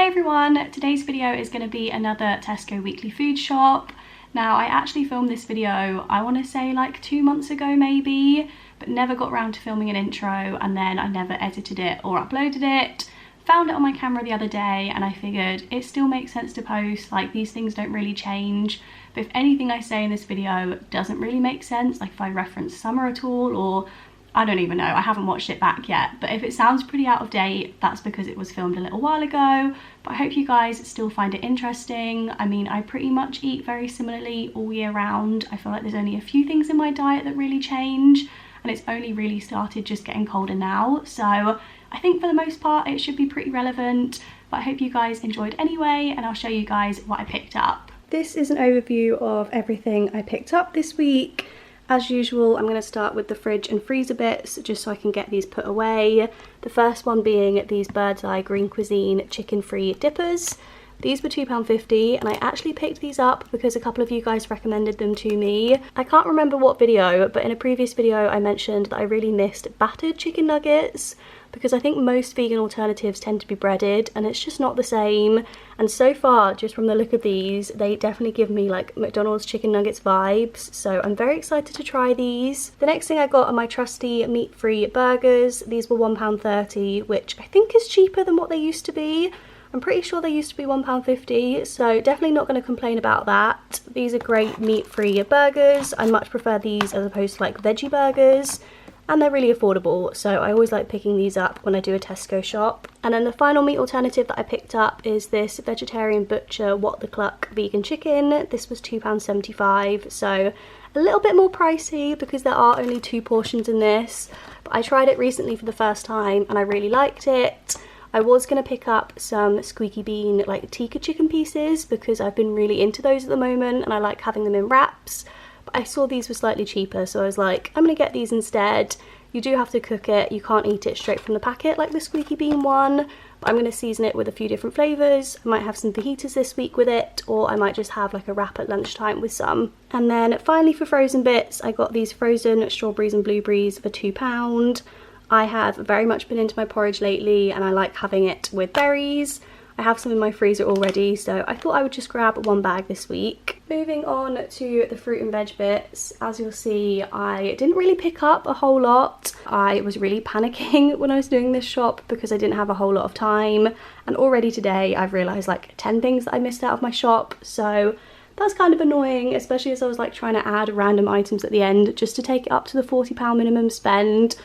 Hey everyone, today's video is going to be another Tesco weekly food shop. Now I actually filmed this video, I want to say like 2 months ago maybe, but never got around to filming an intro, and then I never edited it or uploaded it. Found it on my camera the other day and I figured it still makes sense to post, like these things don't really change. But if anything I say in this video doesn't really make sense, like if I reference summer at all, or I don't even know, I haven't watched it back yet, but if it sounds pretty out of date, that's because it was filmed a little while ago. But I hope you guys still find it interesting. I mean, I pretty much eat very similarly all year round. I feel like there's only a few things in my diet that really change, and it's only really started just getting colder now. So I think for the most part it should be pretty relevant, but I hope you guys enjoyed anyway, and I'll show you guys what I picked up. This is an overview of everything I picked up this week. As usual, I'm going to start with the fridge and freezer bits, just so I can get these put away. The first one being these Birdseye Green Cuisine chicken-free dippers. These were £2.50, and I actually picked these up because a couple of you guys recommended them to me. I can't remember what video, but in a previous video I mentioned that I really missed battered chicken nuggets, because I think most vegan alternatives tend to be breaded and it's just not the same. And so far, just from the look of these, they definitely give me like McDonald's chicken nuggets vibes, so I'm very excited to try these. The next thing I got are my trusty meat-free burgers. These were £1.30, which I think is cheaper than what they used to be. I'm pretty sure they used to be £1.50, so definitely not going to complain about that. These are great meat-free burgers. I much prefer these as opposed to like veggie burgers, and they're really affordable, so I always like picking these up when I do a Tesco shop. And then the final meat alternative that I picked up is this Vegetarian Butcher What the Cluck vegan chicken. This was £2.75, so a little bit more pricey because there are only 2 portions in this, but I tried it recently for the first time and I really liked it. I was going to pick up some squeaky bean like tikka chicken pieces because I've been really into those at the moment and I like having them in wraps. But I saw these were slightly cheaper, so I was like, I'm going to get these instead. You do have to cook it, you can't eat it straight from the packet like the squeaky bean one. But I'm going to season it with a few different flavours. I might have some fajitas this week with it, or I might just have like a wrap at lunchtime with some. And then finally for frozen bits, I got these frozen strawberries and blueberries for £2. I have very much been into my porridge lately and I like having it with berries. I have some in my freezer already, so I thought I would just grab 1 bag this week. Moving on to the fruit and veg bits, as you'll see, I didn't really pick up a whole lot. I was really panicking when I was doing this shop because I didn't have a whole lot of time, and already today I've realised like 10 things that I missed out of my shop, so that's kind of annoying, especially as I was like trying to add random items at the end just to take it up to the £40 minimum spend.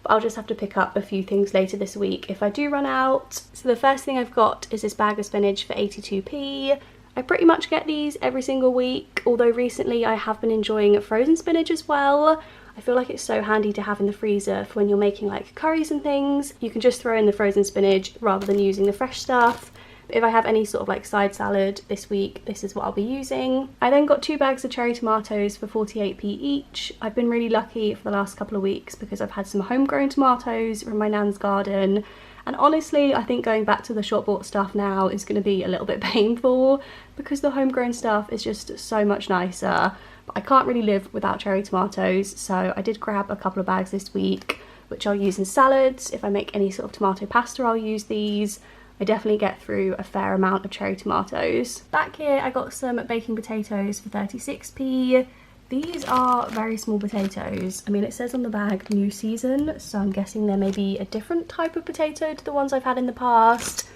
But I'll just have to pick up a few things later this week if I do run out. So the first thing I've got is this bag of spinach for 82p. I pretty much get these every single week, although recently I have been enjoying frozen spinach as well. I feel like it's so handy to have in the freezer for when you're making like curries and things. You can just throw in the frozen spinach rather than using the fresh stuff. If I have any sort of like side salad this week, this is what I'll be using. I then got 2 bags of cherry tomatoes for 48p each. I've been really lucky for the last couple of weeks because I've had some homegrown tomatoes from my nan's garden. And honestly, I think going back to the shop bought stuff now is going to be a little bit painful because the homegrown stuff is just so much nicer. But I can't really live without cherry tomatoes, so I did grab a couple of bags this week, which I'll use in salads. If I make any sort of tomato pasta, I'll use these. I definitely get through a fair amount of cherry tomatoes. Back here I got some baking potatoes for 36p. These are very small potatoes. I mean, it says on the bag new season, so I'm guessing there may be a different type of potato to the ones I've had in the past.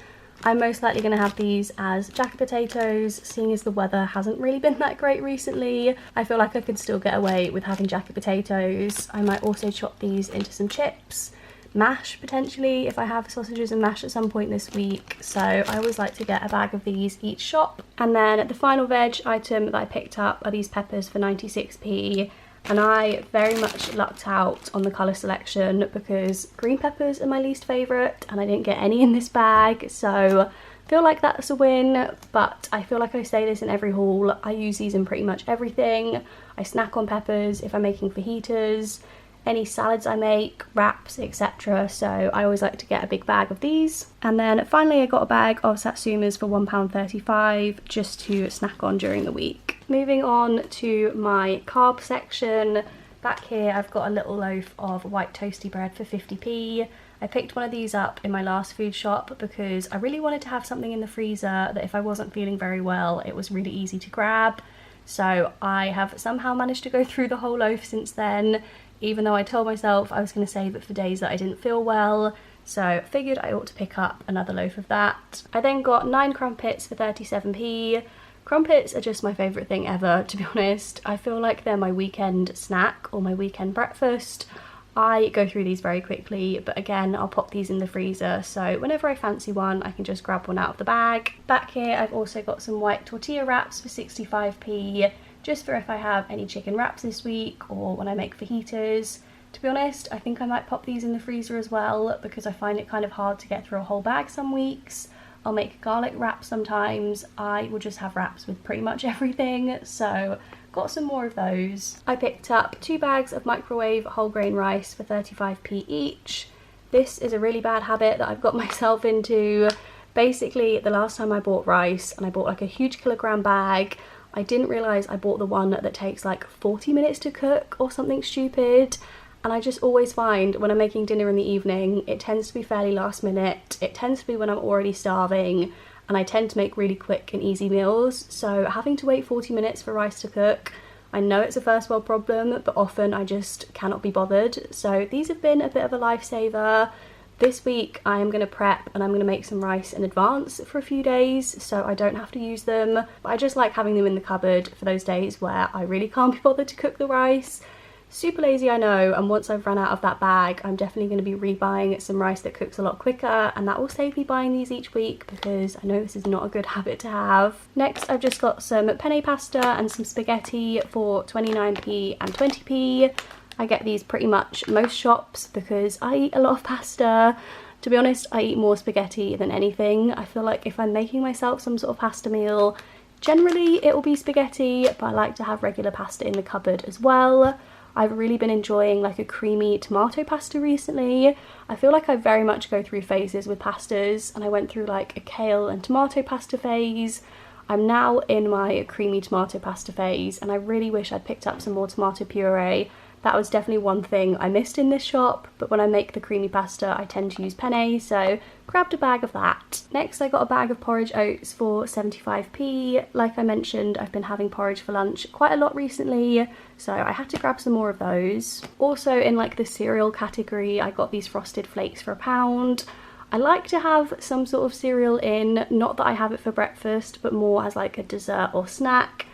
I'm most likely going to have these as jacket potatoes, seeing as the weather hasn't really been that great recently. I feel like I could still get away with having jacket potatoes. I might also chop these into some chips. Mash potentially if I have sausages and mash at some point this week, so I always like to get a bag of these each shop. And then the final veg item that I picked up are these peppers for 96p, and I very much lucked out on the colour selection because green peppers are my least favourite and I didn't get any in this bag, so I feel like that's a win. But I feel like I say this in every haul, I use these in pretty much everything. I snack on peppers if I'm making fajitas, any salads I make, wraps, etc. So I always like to get a big bag of these. And then finally I got a bag of satsumas for £1.35 just to snack on during the week. Moving on to my carb section. Back here I've got a little loaf of white toasty bread for 50p. I picked one of these up in my last food shop because I really wanted to have something in the freezer that if I wasn't feeling very well, it was really easy to grab. So I have somehow managed to go through the whole loaf since then, even though I told myself I was going to save it for days that I didn't feel well. So I figured I ought to pick up another loaf of that. I then got 9 crumpets for 37p. Crumpets are just my favourite thing ever, to be honest. I feel like they're my weekend snack or my weekend breakfast. I go through these very quickly, but again, I'll pop these in the freezer, so whenever I fancy one, I can just grab one out of the bag. Back here, I've also got some white tortilla wraps for 65p, just for if I have any chicken wraps this week or when I make fajitas. To be honest, I think I might pop these in the freezer as well because I find it kind of hard to get through a whole bag some weeks. I'll make garlic wraps sometimes. I will just have wraps with pretty much everything, so got some more of those. I picked up 2 bags of microwave whole grain rice for 35p each. This is a really bad habit that I've got myself into. Basically, the last time I bought rice and I bought like a huge kilogram bag, I didn't realise I bought the one that takes like 40 minutes to cook or something stupid. And I just always find when I'm making dinner in the evening, it tends to be fairly last minute. It tends to be when I'm already starving, and I tend to make really quick and easy meals. So having to wait 40 minutes for rice to cook, I know it's a first world problem, but often I just cannot be bothered. So these have been a bit of a lifesaver. This week I am going to prep and I'm going to make some rice in advance for a few days so I don't have to use them. But I just like having them in the cupboard for those days where I really can't be bothered to cook the rice. Super lazy, I know, and once I've run out of that bag, I'm definitely going to be rebuying some rice that cooks a lot quicker, and that will save me buying these each week because I know this is not a good habit to have. Next, I've just got some penne pasta and some spaghetti for 29p and 20p. I get these pretty much most shops because I eat a lot of pasta. To be honest, I eat more spaghetti than anything. I feel like if I'm making myself some sort of pasta meal, generally it will be spaghetti, but I like to have regular pasta in the cupboard as well. I've really been enjoying like a creamy tomato pasta recently. I feel like I very much go through phases with pastas, and I went through like a kale and tomato pasta phase. I'm now in my creamy tomato pasta phase, and I really wish I'd picked up some more tomato puree. That was definitely one thing I missed in this shop, but when I make the creamy pasta I tend to use penne, so grabbed a bag of that. Next I got a bag of porridge oats for 75p. Like I mentioned, I've been having porridge for lunch quite a lot recently, so I had to grab some more of those. Also in like the cereal category, I got these frosted flakes for £1. I like to have some sort of cereal in, not that I have it for breakfast, but more as like a dessert or snack.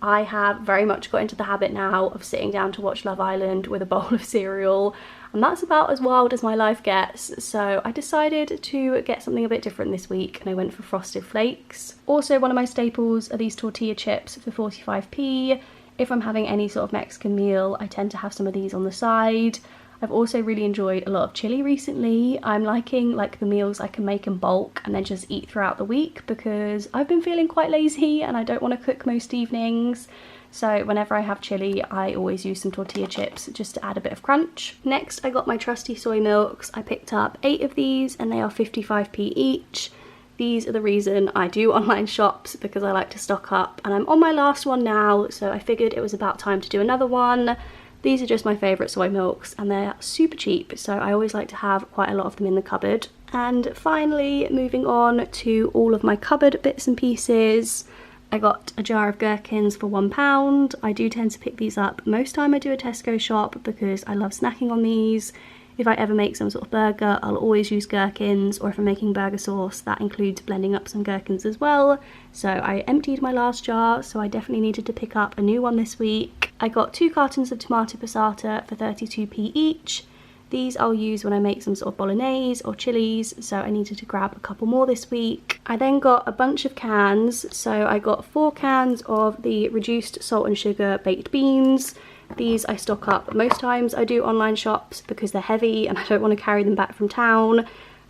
I have very much got into the habit now of sitting down to watch Love Island with a bowl of cereal, and that's about as wild as my life gets, so I decided to get something a bit different this week and I went for frosted flakes. Also, one of my staples are these tortilla chips for 45p. If I'm having any sort of Mexican meal, I tend to have some of these on the side. I've also really enjoyed a lot of chili recently. I'm liking like the meals I can make in bulk and then just eat throughout the week because I've been feeling quite lazy and I don't want to cook most evenings. So whenever I have chili, I always use some tortilla chips just to add a bit of crunch. Next, I got my trusty soy milks. I picked up 8 of these and they are 55p each. These are the reason I do online shops, because I like to stock up, and I'm on my last one now, so I figured it was about time to do another one. These are just my favourite soy milks and they're super cheap, so I always like to have quite a lot of them in the cupboard. And finally, moving on to all of my cupboard bits and pieces, I got a jar of gherkins for £1. I do tend to pick these up most time I do a TESCO shop because I love snacking on these. If I ever make some sort of burger, I'll always use gherkins, or if I'm making burger sauce, that includes blending up some gherkins as well. So I emptied my last jar, so I definitely needed to pick up a new one this week. I got 2 cartons of tomato passata for 32p each. These I'll use when I make some sort of bolognese or chilies, so I needed to grab a couple more this week. I then got a bunch of cans, so I got 4 cans of the reduced salt and sugar baked beans. These I stock up most times I do online shops because they're heavy and I don't want to carry them back from town.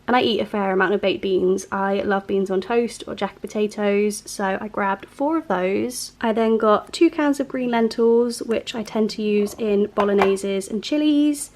And I eat a fair amount of baked beans. I love beans on toast or jack potatoes, so I grabbed 4 of those. I then got 2 cans of green lentils, which I tend to use in bologneses and chilies.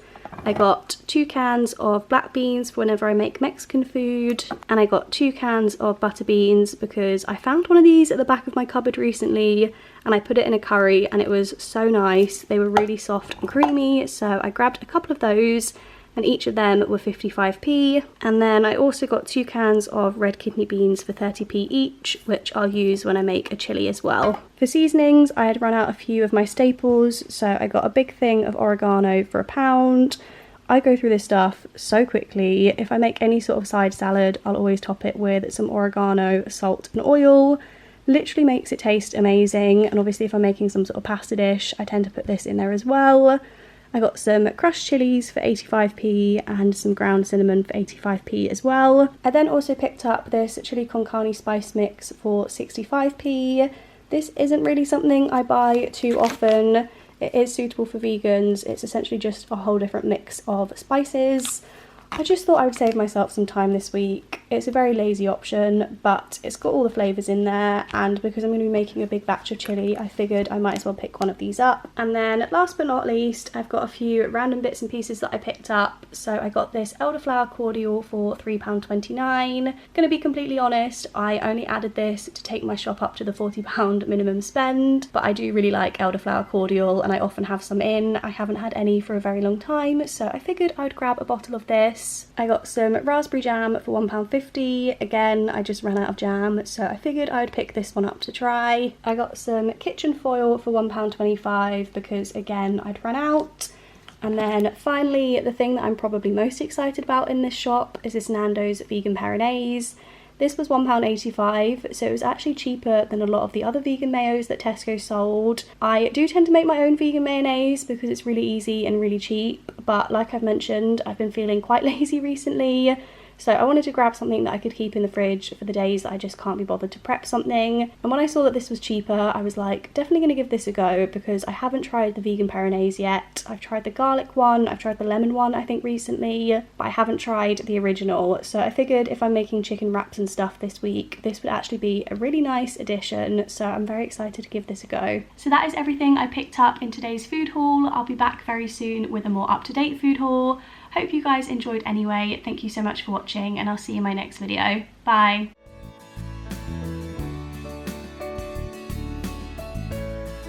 I got 2 cans of black beans for whenever I make Mexican food, and I got 2 cans of butter beans because I found one of these at the back of my cupboard recently and I put it in a curry and it was so nice. They were really soft and creamy, so I grabbed a couple of those. and each of them were 55p. And then I also got 2 cans of red kidney beans for 30p each, which I'll use when I make a chili as well. For seasonings, I had run out a few of my staples, so I got a big thing of oregano for £1. I go through this stuff so quickly. If I make any sort of side salad, I'll always top it with some oregano, salt and oil. Literally makes it taste amazing, and obviously if I'm making some sort of pasta dish, I tend to put this in there as well. I got some crushed chilies for 85p and some ground cinnamon for 85p as well. I then also picked up this chili Konkani spice mix for 65p. This isn't really something I buy too often. It is suitable for vegans. It's essentially just a whole different mix of spices. I just thought I would save myself some time this week. It's a very lazy option, but it's got all the flavours in there, and because I'm going to be making a big batch of chilli, I figured I might as well pick one of these up. And then last but not least, I've got a few random bits and pieces that I picked up. So I got this Elderflower Cordial for £3.29. Gonna be completely honest, I only added this to take my shop up to the £40 minimum spend, but I do really like Elderflower Cordial and I often have some in. I haven't had any for a very long time, so I figured I would grab a bottle of this. I got some raspberry jam for £1.50. Again, I just ran out of jam, so I figured I would pick this one up to try. I got some kitchen foil for £1.25 because, again, I'd run out. And then finally, the thing that I'm probably most excited about in this shop is this Nando's vegan Peronaise. This was £1.85, so it was actually cheaper than a lot of the other vegan mayos that Tesco sold. I do tend to make my own vegan mayonnaise because it's really easy and really cheap, but like I've mentioned, I've been feeling quite lazy recently. So I wanted to grab something that I could keep in the fridge for the days that I just can't be bothered to prep something. And when I saw that this was cheaper, I was like, definitely going to give this a go because I haven't tried the vegan Peronaise yet. I've tried the garlic one, I've tried the lemon one I think recently, but I haven't tried the original. So I figured if I'm making chicken wraps and stuff this week, this would actually be a really nice addition. So I'm very excited to give this a go. So that is everything I picked up in today's food haul. I'll be back very soon with a more up-to-date food haul. Hope you guys enjoyed anyway. Thank you so much for watching and I'll see you in my next video. Bye!